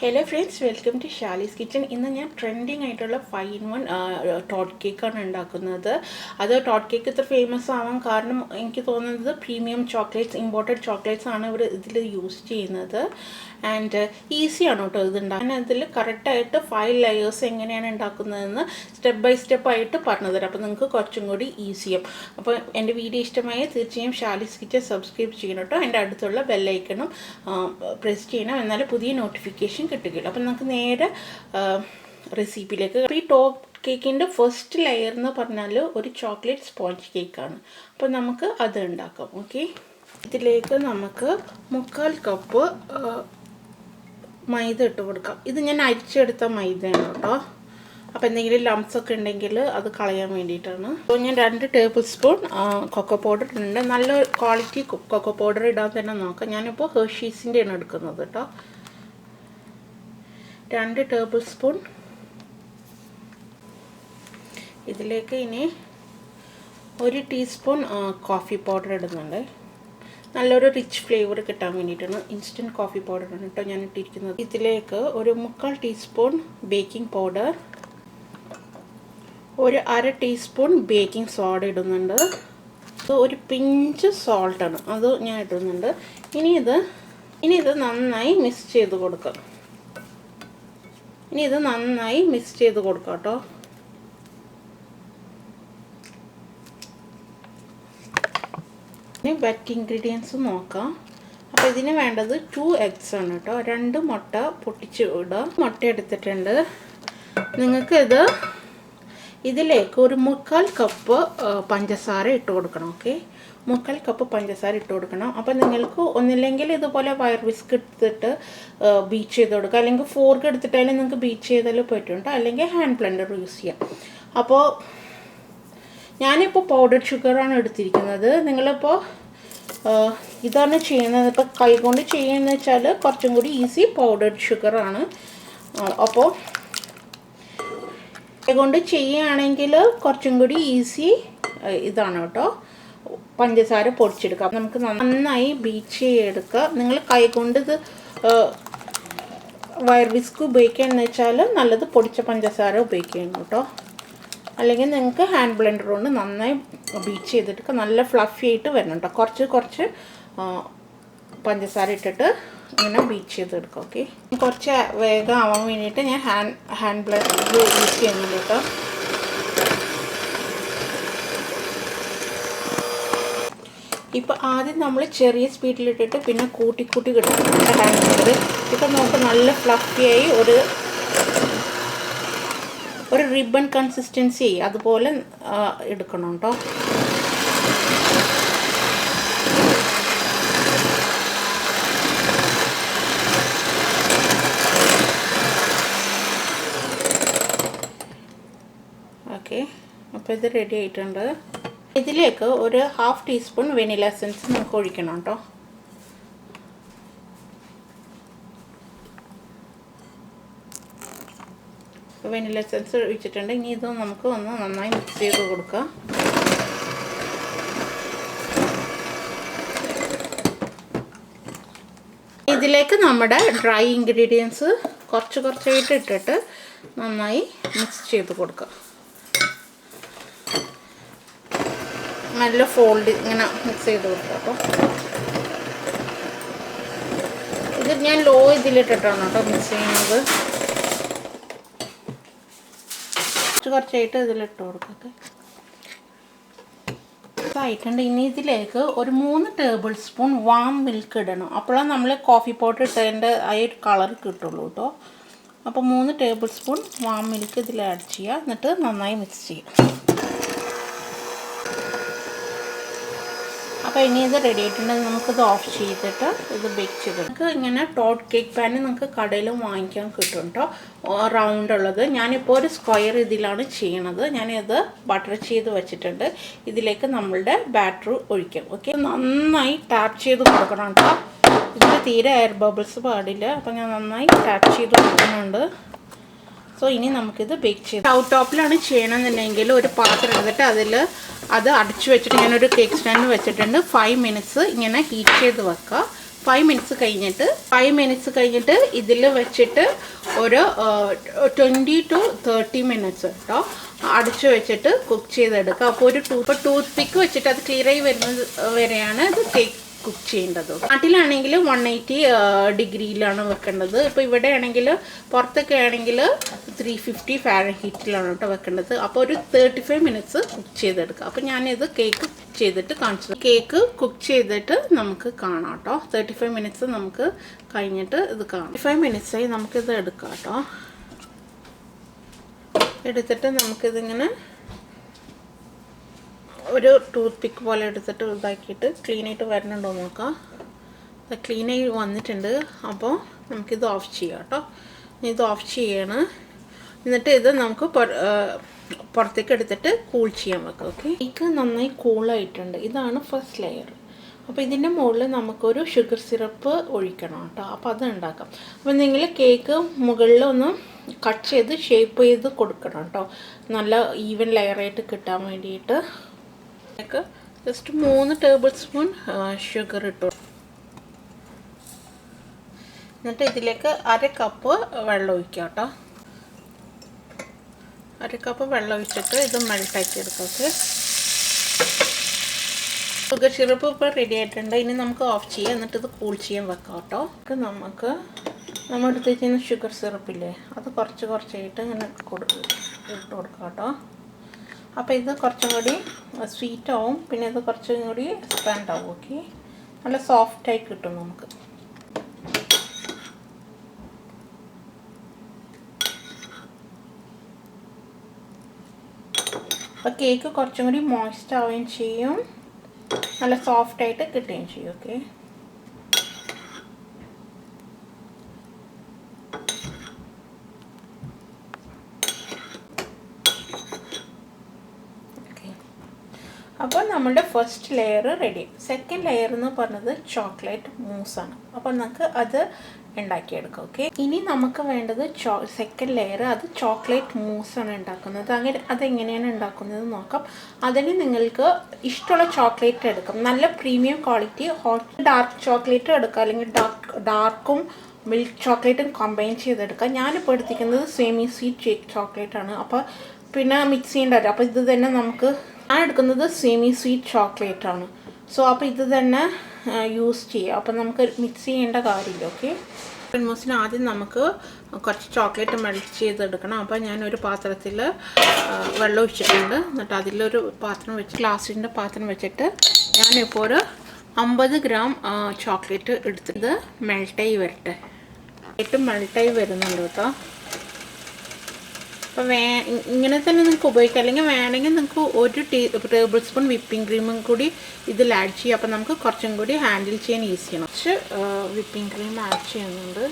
Hello friends, welcome to Shali's Kitchen. ഇന്ന് ഞാൻ trending ആയിട്ടുള്ള 5-in-1 ടോട്ട് കേക്കാണ് ഉണ്ടാക്കുന്നത്. അത് ടോട്ട് കേക്ക് ഇത്ര ഫേമസ് ആവാൻ കാരണം എനിക്ക് തോന്നുന്നത് പ്രീമിയം ചോക്ലേറ്റ്സ്, ഇമ്പോർട്ടഡ് ചോക്ലേറ്റ്സ് ആണ് ഇവർ ഇതിൽ യൂസ് ചെയ്യുന്നത്. ആൻഡ് ഈസിയാണ് കേട്ടോ ഇത് ഉണ്ടാക്കാൻ. അതിൽ കറക്റ്റായിട്ട് 5 ലെയേഴ്സ് എങ്ങനെയാണ് ഉണ്ടാക്കുന്നതെന്ന് സ്റ്റെപ്പ് ബൈ സ്റ്റെപ്പ് ആയിട്ട് പറഞ്ഞു തരാം. അപ്പോൾ നിങ്ങൾക്ക് കുറച്ചും കൂടി ഈസിയാവും. അപ്പോൾ എൻ്റെ വീഡിയോ ഇഷ്ടമായ തീർച്ചയായും ഷാലിസ് കിച്ചൻ സബ്സ്ക്രൈബ് ചെയ്യണം കേട്ടോ. എൻ്റെ അടുത്തുള്ള ബെല്ലൈക്കണും പ്രസ് ചെയ്യണം, എന്നാലും പുതിയ നോട്ടിഫിക്കേഷൻ കിട്ടുകയില്ല. അപ്പം നമുക്ക് നേരെ റെസിപ്പിയിലേക്ക്. അപ്പോൾ ഈ ടോപ്പ് കേക്കിൻ്റെ ഫസ്റ്റ് ലെയർ എന്ന് പറഞ്ഞാൽ ഒരു ചോക്ലേറ്റ് സ്പോഞ്ച് കേക്കാണ്. അപ്പോൾ നമുക്ക് അത് ഉണ്ടാക്കാം. ഓക്കെ, ഇതിലേക്ക് നമുക്ക് 1/4 കപ്പ് മൈദ ഇട്ട് കൊടുക്കാം. ഇത് ഞാൻ അരിച്ചെടുത്ത മൈദയാണ് കേട്ടോ. അപ്പോൾ എന്തെങ്കിലും ലംസ് ഒക്കെ ഉണ്ടെങ്കിൽ അത് കളയാൻ വേണ്ടിയിട്ടാണ്. അപ്പോൾ ഞാൻ 2 ടേബിൾ സ്പൂൺ കൊക്കോ പൗഡർ ഇടുന്നുണ്ട്. നല്ല ക്വാളിറ്റി കൊക്കോ പൗഡർ ഇടാൻ തന്നെ നോക്കാം. ഞാനിപ്പോൾ ഹെർഷീസിൻ്റെയാണ് എടുക്കുന്നത് കേട്ടോ. 2 ടേബിൾ സ്പൂൺ. ഇതിലേക്ക് ഇനി 1 ടീസ്പൂൺ കോഫി പൗഡർ ഇടുന്നുണ്ട്. നല്ലൊരു റിച്ച് ഫ്ലേവർ കിട്ടാൻ വേണ്ടിയിട്ടാണ്. ഇൻസ്റ്റൻറ്റ് കോഫി പൗഡറാണ് കേട്ടോ ഞാൻ ഇട്ടിരിക്കുന്നത്. ഇതിലേക്ക് ഒരു 1/4 ടീസ്പൂൺ ബേക്കിംഗ് പൗഡർ, ഒരു 1/2 ടീസ്പൂൺ ബേക്കിംഗ് സോഡ ഇടുന്നുണ്ട്. ഒരു പിഞ്ച് സോൾട്ടാണ്, അത് ഞാൻ ഇടുന്നുണ്ട്. ഇനി ഇത് നന്നായി മിക്സ് ചെയ്ത് കൊടുക്കാം. കേട്ടോ. ഇനി വെറ്റ് ഇൻഗ്രീഡിയൻസ് നോക്കാം. അപ്പോൾ ഇതിന് വേണ്ടത് 2 എഗ്സ് ആണ് കേട്ടോ. 2 മുട്ട പൊട്ടിച്ച് ഇടുക. മുട്ട എടുത്തിട്ടുണ്ട്. നിങ്ങൾക്ക് ഇതിലേക്ക് ഒരു 1/4 കപ്പ് പഞ്ചസാര ഇട്ട് കൊടുക്കണം. ഓക്കെ, 1/4 കപ്പ് പഞ്ചസാര ഇട്ട് കൊടുക്കണം. അപ്പോൾ നിങ്ങൾക്ക് ഒന്നില്ലെങ്കിൽ ഇതുപോലെ വയർ വിസ്ക് എടുത്തിട്ട് ബീറ്റ് ചെയ്ത് കൊടുക്കുക, അല്ലെങ്കിൽ ഫോർക്ക് എടുത്തിട്ടായാലും നിങ്ങൾക്ക് ബീറ്റ് ചെയ്താലും പറ്റും, അല്ലെങ്കിൽ ഹാൻഡ് ബ്ലെൻഡർ യൂസ് ചെയ്യാം. അപ്പോൾ ഞാനിപ്പോൾ പൗഡർഡ് ഷുഗറാണ് എടുത്തിരിക്കുന്നത്. നിങ്ങളിപ്പോൾ ഇതാണ് ചെയ്യുന്നത്. ഇപ്പോൾ കൈകൊണ്ട് ചെയ്യുകയെന്ന് വെച്ചാൽ കുറച്ചും കൂടി ഈസി പൗഡർഡ് ഷുഗറാണ്. അപ്പോൾ കൈകൊണ്ട് ചെയ്യുകയാണെങ്കിൽ കുറച്ചും കൂടി ഈസി ഇതാണ് കേട്ടോ, പഞ്ചസാര പൊടിച്ചെടുക്കുക. നമുക്ക് നന്നായി ബീറ്റ് ചെയ്തെടുക്കുക. നിങ്ങൾ കൈകൊണ്ട് ഇത് വയർ വിസ്ക് ഉപയോഗിക്കുകയെന്ന് വെച്ചാൽ നല്ലത് പൊടിച്ച പഞ്ചസാര ഉപയോഗിക്കണം കേട്ടോ. അല്ലെങ്കിൽ നിങ്ങൾക്ക് ഹാൻഡ് ബ്ലെൻഡർ കൊണ്ട് നന്നായി ബീറ്റ് ചെയ്തെടുക്കുക. നല്ല ഫ്ലഫി ആയിട്ട് വരണം കേട്ടോ. കുറച്ച് പഞ്ചസാര ഇട്ടിട്ട് ഇങ്ങനെ ബീറ്റ് ചെയ്തെടുക്കുക. ഓക്കെ, കുറച്ച് വേഗം ആവാൻ വേണ്ടിയിട്ട് ഞാൻ ഹാൻഡ് ബ്ലെൻഡർ യൂസ് ചെയ്യുന്നുണ്ട് കേട്ടോ. ഇപ്പോൾ ആദ്യം നമ്മൾ ചെറിയ സ്പീഡിലിട്ടിട്ട് പിന്നെ കൂട്ടി കിട്ടും ഹാൻഡ് ബ്ലെൻഡർ. ഇപ്പം നമുക്ക് നല്ല ഫ്ലഫിയായി ഒരു റിബൺ കൺസിസ്റ്റൻസി അതുപോലെ എടുക്കണം കേട്ടോ. ഓക്കെ, അപ്പോൾ ഇത് റെഡി ആയിട്ടുണ്ട്. ഇതിലേക്ക് ഒരു 1/2 ടീസ്പൂൺ വെനില എസൻസ് നമുക്ക് ഒഴിക്കണം കേട്ടോ. വെനില എസൻസ് ഒഴിച്ചിട്ടുണ്ട്. ഇനി ഇത് നമുക്ക് ഒന്ന് നന്നായി മിക്സ് ചെയ്ത് കൊടുക്കാം. ഇതിലേക്ക് നമ്മുടെ ഡ്രൈ ഇൻഗ്രീഡിയൻസ് കുറച്ചായിട്ട് ഇട്ടിട്ട് നന്നായി മിക്സ് ചെയ്ത് കൊടുക്കുക. നല്ല ഫോൾഡ് ഇങ്ങനെ മിക്സ് ചെയ്ത് കൊടുക്കുക. അപ്പോൾ ഇത് ഞാൻ ലോ ഇതിലിട്ടിട്ടാണ് കേട്ടോ മിക്സ് ചെയ്യുന്നത്. കുറച്ചായിട്ട് ഇതിലിട്ട് കൊടുക്കുക. ആയിട്ടുണ്ട്. ഇനി ഇതിലേക്ക് ഒരു 3 ടേബിൾ സ്പൂൺ വാം മിൽക്ക് ഇടണം. അപ്പോഴാണ് നമ്മൾ കോഫി പൗഡർ ഇട്ടതിൻ്റെ ആ ഒരു കളർ കിട്ടുള്ളൂ കേട്ടോ. അപ്പോൾ 3 ടേബിൾ സ്പൂൺ വാം മിൽക്ക് ഇതിൽ ആഡ് ചെയ്യുക. എന്നിട്ട് നന്നായി മിക്സ് ചെയ്യുക. അപ്പോൾ ഇനി ഇത് റെഡി ആയിട്ടുണ്ടെങ്കിൽ നമുക്കിത് ഓഫ് ചെയ്തിട്ട് ഇത് ബേക്ക് ചെയ്ത് നമുക്ക് ഇങ്ങനെ ടോട്ട് കേക്ക് പാന് നിങ്ങൾക്ക് കടയിലും വാങ്ങിക്കാൻ കിട്ടും കേട്ടോ, റൗണ്ട് ഉള്ളത്. ഞാനിപ്പോൾ ഒരു സ്ക്വയർ ഇതിലാണ് ചെയ്യണത്. ഞാനിത് ബട്ടർ ചെയ്ത് വെച്ചിട്ടുണ്ട്. ഇതിലേക്ക് നമ്മളുടെ ബാറ്റർ ഒഴിക്കാം. ഓക്കെ, നന്നായി ടാപ്പ് ചെയ്ത് കൊടുക്കണം കേട്ടോ. ഇതിൽ തീരെ എയർ ബബിൾസ് പാടില്ല. അപ്പോൾ ഞാൻ നന്നായി ടാപ്പ് ചെയ്ത് കൊടുക്കുന്നുണ്ട്. സോ ഇനി നമുക്കിത് ബേക്ക് ചെയ്ത് സ്റ്റൗ ടോപ്പിലാണ് ചെയ്യണമെന്നുണ്ടെങ്കിൽ ഒരു പാത്രം എടുത്തിട്ട് അത് അടച്ചു വെച്ചിട്ട് ഞാനൊരു കേക്ക് സ്റ്റാൻഡ് വെച്ചിട്ടുണ്ട്. 5 മിനിറ്റ്സ് ഇങ്ങനെ ഹീറ്റ് ചെയ്ത് വെക്കുക. 5 മിനിറ്റ്സ് കഴിഞ്ഞിട്ട് ഇതിൽ വെച്ചിട്ട് ഒരു 20 to 30 മിനിറ്റ്സ് കേട്ടോ അടച്ചു വെച്ചിട്ട് കുക്ക് ചെയ്തെടുക്കുക. അപ്പോൾ ഒരു ടൂത്ത് പിക്ക് വെച്ചിട്ട് അത് ക്ലിയർ ആയി വരുന്നത് വരെയാണ് ഇത് കേക്ക് കുക്ക് ചെയ്യേണ്ടത്. നാട്ടിലാണെങ്കിൽ 180 ഡിഗ്രിയിലാണ് വെക്കേണ്ടത്. ഇപ്പോൾ ഇവിടെ ആണെങ്കിൽ പുറത്തൊക്കെ ആണെങ്കിൽ 350 ഫാരൻഹീറ്റിലാണ് കേട്ടോ വെക്കേണ്ടത്. അപ്പോൾ ഒരു 35 മിനിറ്റ്സ് കുക്ക് ചെയ്തെടുക്കുക. അപ്പോൾ ഞാനിത് കേക്ക് ചെയ്തിട്ട് കാണിച്ചു. കേക്ക് കുക്ക് ചെയ്തിട്ട് നമുക്ക് കാണാം കേട്ടോ. 35 മിനിറ്റ്സ് നമുക്ക് കഴിഞ്ഞിട്ട് ഇത് കാണാം. 35 മിനിറ്റ്സായി നമുക്കിത് എടുക്കാം കേട്ടോ. എടുത്തിട്ട് നമുക്കിതിങ്ങനെ ഒരു ടൂത്ത് പിക്ക് പോലെ എടുത്തിട്ട് ഇതാക്കിയിട്ട് ക്ലീനായിട്ട് വരുന്നുണ്ടോ നോക്കാം. ക്ലീനായി വന്നിട്ടുണ്ട്. അപ്പോൾ നമുക്കിത് ഓഫ് ചെയ്യാം കേട്ടോ. ഇത് ഓഫ് ചെയ്യണം. എന്നിട്ട് ഇത് നമുക്ക് പുറത്തേക്ക് എടുത്തിട്ട് കൂൾ ചെയ്യാൻ വെക്കാം. ഓക്കെ, കേക്ക് നന്നായി കൂളായിട്ടുണ്ട്. ഇതാണ് ഫസ്റ്റ് ലെയർ. അപ്പോൾ ഇതിൻ്റെ മുകളിൽ നമുക്കൊരു ഷുഗർ സിറപ്പ് ഒഴിക്കണം കേട്ടോ. അപ്പോൾ അത് ഉണ്ടാക്കാം. അപ്പോൾ നിങ്ങൾ കേക്ക് മുകളിൽ ഒന്ന് കട്ട് ചെയ്ത് ഷേപ്പ് ചെയ്ത് കൊടുക്കണം കേട്ടോ, നല്ല ഈവൻ ലെയറായിട്ട് കിട്ടാൻ വേണ്ടിയിട്ട്. ജസ്റ്റ് 3 ടേബിൾ സ്പൂൺ ഷുഗർ ഇട്ടു. എന്നിട്ട് ഇതിലേക്ക് 1/2 കപ്പ് വെള്ളം ഒഴിക്കാം കേട്ടോ. 1/2 കപ്പ് വെള്ളം ഒഴിച്ചിട്ട് ഇത് മെൽട്ടാക്കി എടുക്കാം. ഓക്കെ, ഷുഗർ സിറപ്പ് ഇപ്പോൾ റെഡി ആയിട്ടുണ്ട്. ഇനി നമുക്ക് ഓഫ് ചെയ്യാം. എന്നിട്ട് ഇത് കൂൾ ചെയ്യാൻ വെക്കാം കേട്ടോ. നമ്മൾ എടുത്ത് വെച്ചിരുന്ന ഷുഗർ സിറപ്പില്ലേ, അത് കുറച്ചായിട്ട് ഇങ്ങനെ ഇട്ട് കൊടുക്കാം കേട്ടോ. അപ്പോൾ ഇത് കുറച്ചും കൂടി സ്വീറ്റ് ആവും, പിന്നെ ഇത് കുറച്ചും കൂടി സ്പെൻഡ് ആവും. ഓക്കെ, നല്ല സോഫ്റ്റായി കിട്ടും നമുക്ക്. അപ്പോൾ കേക്ക് കുറച്ചും കൂടി മോയ്സ്റ്റ് ആവുകയും ചെയ്യും, നല്ല സോഫ്റ്റായിട്ട് കിട്ടുകയും ചെയ്യും. ഓക്കെ, അപ്പോൾ നമ്മുടെ first layer ready. Second layer എന്ന് പറഞ്ഞത് ചോക്ലേറ്റ് മൂസാണ്. അപ്പോൾ നമുക്ക് അത് ഉണ്ടാക്കിയെടുക്കാം. ഓക്കെ, ഇനി നമുക്ക് വേണ്ടത് സെക്കൻഡ് ലെയർ, അത് ചോക്ലേറ്റ് മൂസാണ് ഉണ്ടാക്കുന്നത്. അതെങ്ങനെയാണ് ഉണ്ടാക്കുന്നത് നോക്കാം. അതിന് നിങ്ങൾക്ക് ഇഷ്ടമുള്ള ചോക്ലേറ്റ് എടുക്കാം. നല്ല പ്രീമിയം ക്വാളിറ്റി ഡാർക്ക് ചോക്ലേറ്റ് എടുക്കാം, അല്ലെങ്കിൽ ഡാർക്കും മിൽക്ക് ചോക്ലേറ്റും കമ്പൈൻ ചെയ്തെടുക്കാം. ഞാനിപ്പോൾ എടുത്തിരിക്കുന്നത് സെമി സ്വീറ്റ് ചോക്ലേറ്റ് ആണ്. അപ്പോൾ പിന്നെ മിക്സ് ചെയ്യേണ്ടത്. അപ്പോൾ ഇത് തന്നെ ഞാൻ എടുക്കുന്നത് സെമി സ്വീറ്റ് ചോക്ലേറ്റ് ആണ്. സോ അപ്പോൾ ഇത് തന്നെ യൂസ് ചെയ്യുക. അപ്പോൾ നമുക്ക് മിക്സ് ചെയ്യേണ്ട കാര്യമില്ല. ഓക്കെ, മൂസിന് ആദ്യം നമുക്ക് കുറച്ച് ചോക്ലേറ്റ് മെൽറ്റ് ചെയ്തെടുക്കണം. അപ്പോൾ ഞാനൊരു പാത്രത്തിൽ വെള്ളം ഒഴിച്ചിട്ടുണ്ട്. എന്നിട്ട് അതിലൊരു പാത്രം വെച്ച് ഗ്ലാസിൻ്റെ പാത്രം വെച്ചിട്ട് ഞാനിപ്പോൾ ഒരു 50 ഗ്രാം ചോക്ലേറ്റ് എടുത്തത് മെൽട്ടായി വരട്ടെ. ഏറ്റവും മെൽട്ടായി വരുന്നുണ്ട് കേട്ടോ. അപ്പോൾ ഇങ്ങനെ തന്നെ നിങ്ങൾക്ക് ഉപയോഗിക്കാം, അല്ലെങ്കിൽ വേണമെങ്കിൽ നിങ്ങൾക്ക് 1 ടേബിൾ സ്പൂൺ വിപ്പിംഗ് ക്രീമും കൂടി ഇതിൽ ആഡ് ചെയ്യാം. അപ്പോൾ നമുക്ക് കുറച്ചും കൂടി ഹാൻഡിൽ ചെയ്യാൻ ഈസിയാണ്. കുറച്ച് വിപ്പിംഗ് ക്രീം ആഡ് ചെയ്യുന്നുണ്ട്.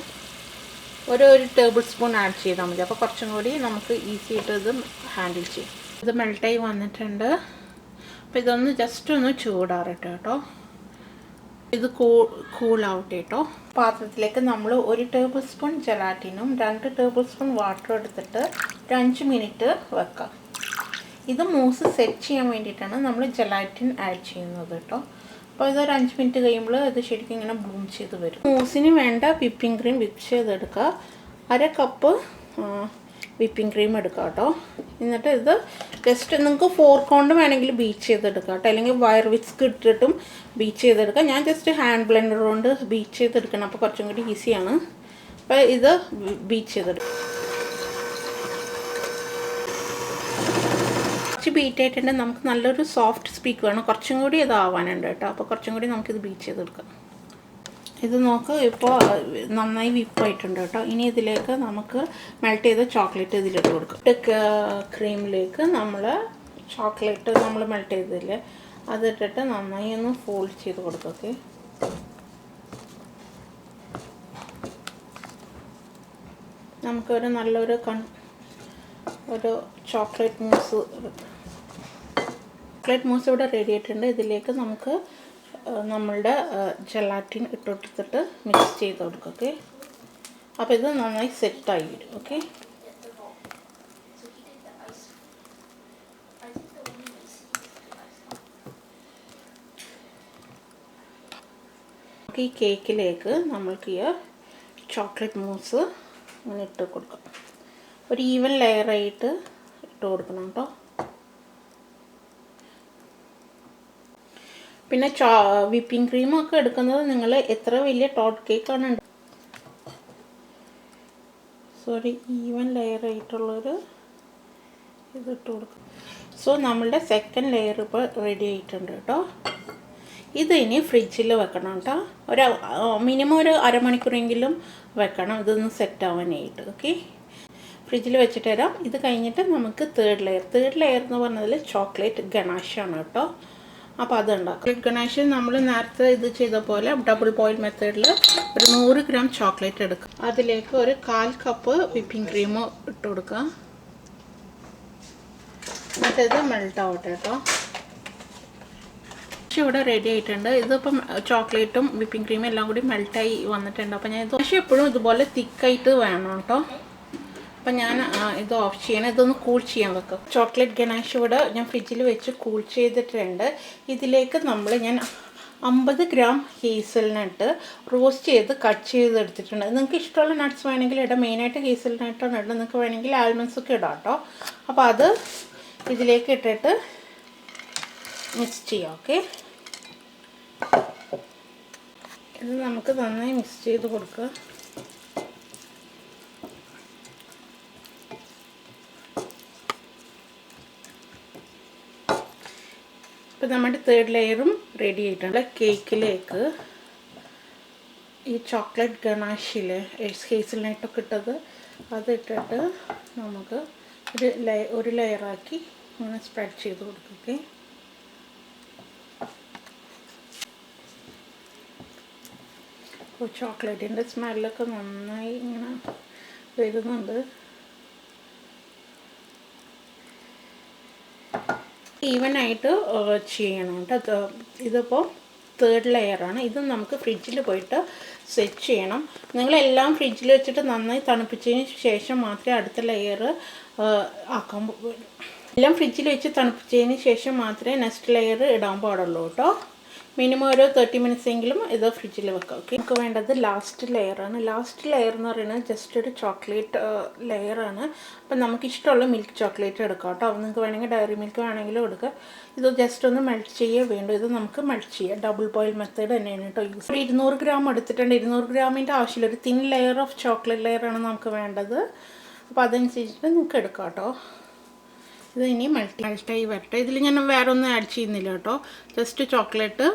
ഒരു ടേബിൾ സ്പൂൺ ആഡ് ചെയ്താൽ മതി. അപ്പോൾ കുറച്ചും കൂടി നമുക്ക് ഈസി ആയിട്ട് ഇത് ഹാൻഡിൽ ചെയ്യാം. ഇത് മെൽട്ടായി വന്നിട്ടുണ്ട്. അപ്പോൾ ഇതൊന്ന് ജസ്റ്റ് ഒന്ന് ചൂടാറട്ടെ കേട്ടോ. ഇത് കൂളാവട്ടെ കേട്ടോ. പാത്രത്തിലേക്ക് നമ്മൾ 1 ടേബിൾ സ്പൂൺ ജലാറ്റിനും 2 ടേബിൾ സ്പൂൺ വാട്ടറും എടുത്തിട്ട് ഒരു 5 മിനിറ്റ് വെക്കാം. ഇത് മൂസ് സെറ്റ് ചെയ്യാൻ വേണ്ടിയിട്ടാണ് നമ്മൾ ജലാറ്റിൻ ആഡ് ചെയ്യുന്നത് കേട്ടോ. അപ്പോൾ ഇതൊരു 5 മിനിറ്റ് കഴിയുമ്പോൾ ഇത് ശരിക്കും ഇങ്ങനെ ബ്ലൂം ചെയ്ത് വരും. മൂസിന് വേണ്ട വിപ്പിംഗ് ക്രീം വിപ്പ് ചെയ്തെടുക്കുക. 1/2 കപ്പ് വിപ്പിംഗ് ക്രീം എടുക്കുക കേട്ടോ. എന്നിട്ട് ഇത് ജസ്റ്റ് നിങ്ങൾക്ക് ഫോർക്ക് കൊണ്ട് വേണമെങ്കിൽ ബീറ്റ് ചെയ്തെടുക്കാം കേട്ടോ, അല്ലെങ്കിൽ വയർ വിസ്ക് ഇട്ടിട്ടും ബീറ്റ് ചെയ്തെടുക്കാം. ഞാൻ ജസ്റ്റ് ഹാൻഡ് ബ്ലെൻഡർ കൊണ്ട് ബീറ്റ് ചെയ്തെടുക്കണം. അപ്പോൾ കുറച്ചും കൂടി ഈസിയാണ്. അപ്പോൾ ഇത് ബീറ്റ് ചെയ്തെടുക്കും. കുറച്ച് ബീറ്റ് ആയിട്ടുണ്ട്. നമുക്ക് നല്ലൊരു സോഫ്റ്റ് സ്പീക്ക് വേണം. കുറച്ചും കൂടി ഇതാവാനുണ്ട് കേട്ടോ. അപ്പോൾ കുറച്ചും കൂടി നമുക്കിത് ബീറ്റ് ചെയ്തെടുക്കാം. ഇത് നോക്ക്, ഇപ്പോൾ നന്നായി വിപ്പായിട്ടുണ്ട് കേട്ടോ. ഇനി ഇതിലേക്ക് നമുക്ക് മെൽറ്റ് ചെയ്ത ചോക്ലേറ്റ് ഇതിലിട്ട് കൊടുക്കും. ക്രീമിലേക്ക് നമ്മൾ ചോക്ലേറ്റ് നമ്മൾ മെൽറ്റ് ചെയ്തില്ലേ അതിട്ടിട്ട് നന്നായി ഒന്ന് ഫോൾഡ് ചെയ്ത് കൊടുക്കും. ഓക്കെ, നമുക്കൊരു നല്ലൊരു ഒരു ചോക്ലേറ്റ് മൂസ് ഇവിടെ റെഡി ആയിട്ടുണ്ട്. ഇതിലേക്ക് നമുക്ക് നമ്മളുടെ ജലാറ്റിൻ ഇട്ടെടുത്തിട്ട് മിക്സ് ചെയ്ത് കൊടുക്കും. ഓക്കെ, അപ്പോൾ ഇത് നന്നായി സെറ്റായി വരും. ഓക്കെ, നമുക്ക് ഈ കേക്കിലേക്ക് നമ്മൾക്ക് ഈ ചോക്ലേറ്റ് മൂസ് ഇങ്ങനെ ഇട്ട് കൊടുക്കാം. ഒരു ഈവൻ ലെയറായിട്ട് ഇട്ട് കൊടുക്കണം കേട്ടോ. പിന്നെ വിപ്പിംഗ് ക്രീമൊക്കെ എടുക്കുന്നത് നിങ്ങൾ എത്ര വലിയ ടോട്ട് കേക്കാണ് ഈവൻ ലെയറായിട്ടുള്ളൊരു ഇതിട്ട് കൊടുക്കും. സോ നമ്മളുടെ സെക്കൻഡ് ലെയർ ഇപ്പോൾ റെഡി ആയിട്ടുണ്ട് കേട്ടോ. ഇത് ഇനി ഫ്രിഡ്ജിൽ വെക്കണം കേട്ടോ. മിനിമം ഒരു അരമണിക്കൂറെങ്കിലും വെക്കണം ഇതൊന്ന് സെറ്റ് ആവാനായിട്ട്. ഓക്കെ, ഫ്രിഡ്ജിൽ വെച്ചിട്ട് തരാം. ഇത് കഴിഞ്ഞിട്ട് നമുക്ക് തേർഡ് ലെയർ എന്ന് പറഞ്ഞതിൽ ചോക്ലേറ്റ് ഗണാഷാണ് കേട്ടോ. അപ്പോൾ അതുണ്ടാക്കും. ഗണാഷ് നമ്മൾ നേരത്തെ ഇത് ചെയ്ത പോലെ ഡബിൾ ബോയിൽ മെത്തേഡിൽ ഒരു 100 ഗ്രാം ചോക്ലേറ്റ് എടുക്കുക. അതിലേക്ക് ഒരു 1/4 കപ്പ് വിപ്പിംഗ് ക്രീം ഇട്ട് കൊടുക്കുക. എന്നിട്ട് ഇത് മെൽറ്റ് ആവട്ടെ കേട്ടോ. ഇവിടെ റെഡി ആയിട്ടുണ്ട്. ഇതിപ്പം ചോക്ലേറ്റും വിപ്പിംഗ് ക്രീമും എല്ലാം കൂടി മെൽറ്റായി വന്നിട്ടുണ്ട്. അപ്പോൾ ഞാൻ ഇത് പക്ഷേ എപ്പോഴും ഇതുപോലെ തിക്കായിട്ട് വേണം കേട്ടോ. അപ്പം ഞാൻ ഇത് ഓഫ് ചെയ്യണം. ഇതൊന്ന് കൂൾ ചെയ്യാൻ വെക്കാം. ചോക്ലേറ്റ് ഗണാഷ് ഇവിടെ ഞാൻ ഫ്രിഡ്ജിൽ വെച്ച് കൂൾ ചെയ്തിട്ടുണ്ട്. ഇതിലേക്ക് ഞാൻ 50 ഗ്രാം ഹേസൽനട്ട് റോസ്റ്റ് ചെയ്ത് കട്ട് ചെയ്തെടുത്തിട്ടുണ്ട്. നിങ്ങൾക്ക് ഇഷ്ടമുള്ള നട്ട്സ് വേണമെങ്കിൽ ഇടാം. മെയിനായിട്ട് ഹേസൽനട്ടാണ് ഇടാം. നിങ്ങൾക്ക് വേണമെങ്കിൽ ആൽമണ്ട്സൊക്കെ ഇടാം കേട്ടോ. അപ്പോൾ അത് ഇതിലേക്ക് ഇട്ടിട്ട് മിക്സ് ചെയ്യാം. ഓക്കെ, ഇത് നമുക്ക് നന്നായി മിക്സ് ചെയ്ത് കൊടുക്കുക. ഇപ്പോൾ നമ്മുടെ തേർഡ് ലെയറും റെഡി ആയിട്ടുണ്ട്. കേക്കിലേക്ക് ഈ ചോക്ലേറ്റ് ഗണാഷിൽ ഹേസൽനട്ടൊക്കെ ഇട്ടത് അതിട്ടിട്ട് നമുക്ക് ഒരു ലെയറാക്കി ഇങ്ങനെ സ്പ്രെഡ് ചെയ്ത് കൊടുക്കും. ഓക്കെ, അപ്പോൾ ചോക്ലേറ്റിൻ്റെ സ്മെല്ലൊക്കെ നന്നായി ഇങ്ങനെ വരുന്നുണ്ട്. ഈവനായിട്ട് ചെയ്യണം കേട്ടോ. ഇതിപ്പോൾ തേർഡ് ലെയറാണ്. ഇതും നമുക്ക് ഫ്രിഡ്ജിൽ പോയിട്ട് സെറ്റ് ചെയ്യണം. നിങ്ങളെല്ലാം ഫ്രിഡ്ജിൽ വെച്ചിട്ട് നന്നായി തണുപ്പിച്ചതിന് ശേഷം മാത്രമേ അടുത്ത ലെയർ ആക്കാൻ എല്ലാം ഫ്രിഡ്ജിൽ വെച്ച് തണുപ്പിച്ചതിന് ശേഷം മാത്രമേ നെക്സ്റ്റ് ലെയർ ഇടാൻ പാടുള്ളൂ കേട്ടോ. മിനിമം ഒരു 30 മിനിറ്റ്സ് എങ്കിലും ഇത് ഫ്രിഡ്ജിൽ വെക്കാം. ഓക്കെ, നമുക്ക് വേണ്ടത് ലാസ്റ്റ് ലെയറാണ്. ലാസ്റ്റ് ലെയർ എന്ന് പറയുന്നത് ജസ്റ്റ് ഒരു ചോക്ലേറ്റ് ലെയറാണ്. അപ്പം നമുക്ക് ഇഷ്ടമുള്ള മിൽക്ക് ചോക്ലേറ്റ് എടുക്കാം കേട്ടോ. നിങ്ങൾക്ക് വേണമെങ്കിൽ ഡയറി മിൽക്ക് വേണമെങ്കിലും എടുക്കുക. ഇത് ജസ്റ്റ് ഒന്ന് മെൽറ്റ് ചെയ്യുക വേണ്ടു. ഇത് നമുക്ക് മെൽറ്റ് ചെയ്യാം. ഡബിൾ ബോയിൽ മെത്തേഡ് തന്നെയാണ് കേട്ടോ യൂസ്. 200 ഗ്രാം എടുത്തിട്ടുണ്ട്. 200 ഗ്രാമിൻ്റെ ആവശ്യമില്ല. ഒരു തിൻ ലെയർ ഓഫ് ചോക്ലേറ്റ് ലെയറാണ് നമുക്ക് വേണ്ടത്. അപ്പോൾ അതനുസരിച്ചിട്ട് നിങ്ങൾക്ക് എടുക്കാം കേട്ടോ. ഇത് ഇനി മെൽറ്റായി വരട്ടെ. ഇതിൽ ഞാൻ വേറെ ഒന്നും ആഡ് ചെയ്യുന്നില്ല കേട്ടോ. ജസ്റ്റ് ചോക്ലേറ്റ്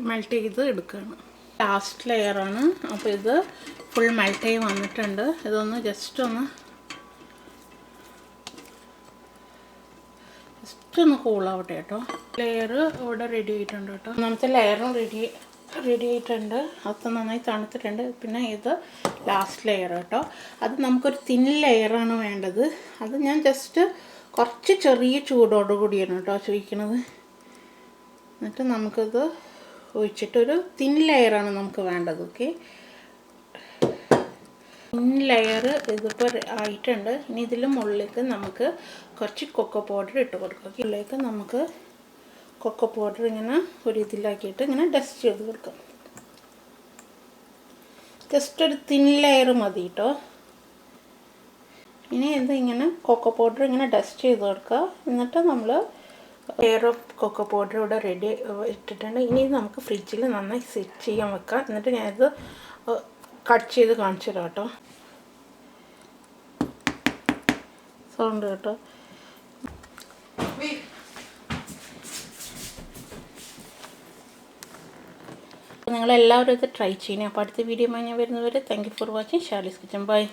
മെൽറ്റ് ചെയ്ത് എടുക്കുകയാണ്. ലാസ്റ്റ് ലെയറാണ്. അപ്പോൾ ഇത് ഫുൾ മെൽറ്റായി വന്നിട്ടുണ്ട്. ഇതൊന്ന് ജസ്റ്റ് ഒന്ന് കൂളാവട്ടെ കേട്ടോ. ലെയർ ഇവിടെ റെഡി ആയിട്ടുണ്ട് കേട്ടോ. ഒന്നാമത്തെ ലെയറും റെഡി ആയിട്ടുണ്ട്. അത് നന്നായി തണുത്തിട്ടുണ്ട്. പിന്നെ ഇത് ലാസ്റ്റ് ലെയർ കേട്ടോ. അത് നമുക്കൊരു തിൻ ലെയറാണ് വേണ്ടത്. അത് ഞാൻ ജസ്റ്റ് കുറച്ച് ചെറിയ ചൂടോട് കൂടിയാണ് കേട്ടോ ചോദിക്കണത്. എന്നിട്ട് നമുക്കിത് ഒഴിച്ചിട്ടൊരു തിൻ ലെയറാണ് നമുക്ക് വേണ്ടത്. ഓക്കെ, തിൻ ലെയർ ഇതിപ്പോൾ ആയിട്ടുണ്ട്. ഇനി ഇതിൽ മുകളിലേക്ക് നമുക്ക് കുറച്ച് കൊക്കോ പൗഡർ ഇട്ട് കൊടുക്കാം. ഇതിലേക്ക് നമുക്ക് കൊക്കോ പൗഡർ ഇങ്ങനെ ഒരു ഇതിലാക്കിയിട്ട് ഇങ്ങനെ ഡസ്റ്റ് ചെയ്ത് കൊടുക്കാം. ജസ്റ്റ് ഒരു തിൻ ലെയർ മതി കേട്ടോ. ഇനി ഇത് ഇങ്ങനെ കൊക്കോ പൗഡർ ഇങ്ങനെ ഡസ്റ്റ് ചെയ്ത് കൊടുക്കുക. എന്നിട്ട് നമ്മൾ ലെയർ ഓഫ് കൊക്കോ പൗഡർ ഇവിടെ റെഡി ഇട്ടിട്ടുണ്ട്. ഇനി ഇത് നമുക്ക് ഫ്രിഡ്ജിൽ നന്നായി സെറ്റ് ചെയ്യാൻ വെക്കാം. എന്നിട്ട് ഞാനിത് കട്ട് ചെയ്ത് കാണിച്ചു തരാം കേട്ടോ. സൗണ്ട് കേട്ടോ. നിങ്ങളെല്ലാവരും ഇത് ട്രൈ ചെയ്യണേ. അപ്പോൾ അടുത്ത വീഡിയോ ഞാൻ വരുന്നവരെ thank you for watching Shalee's kitchen. By.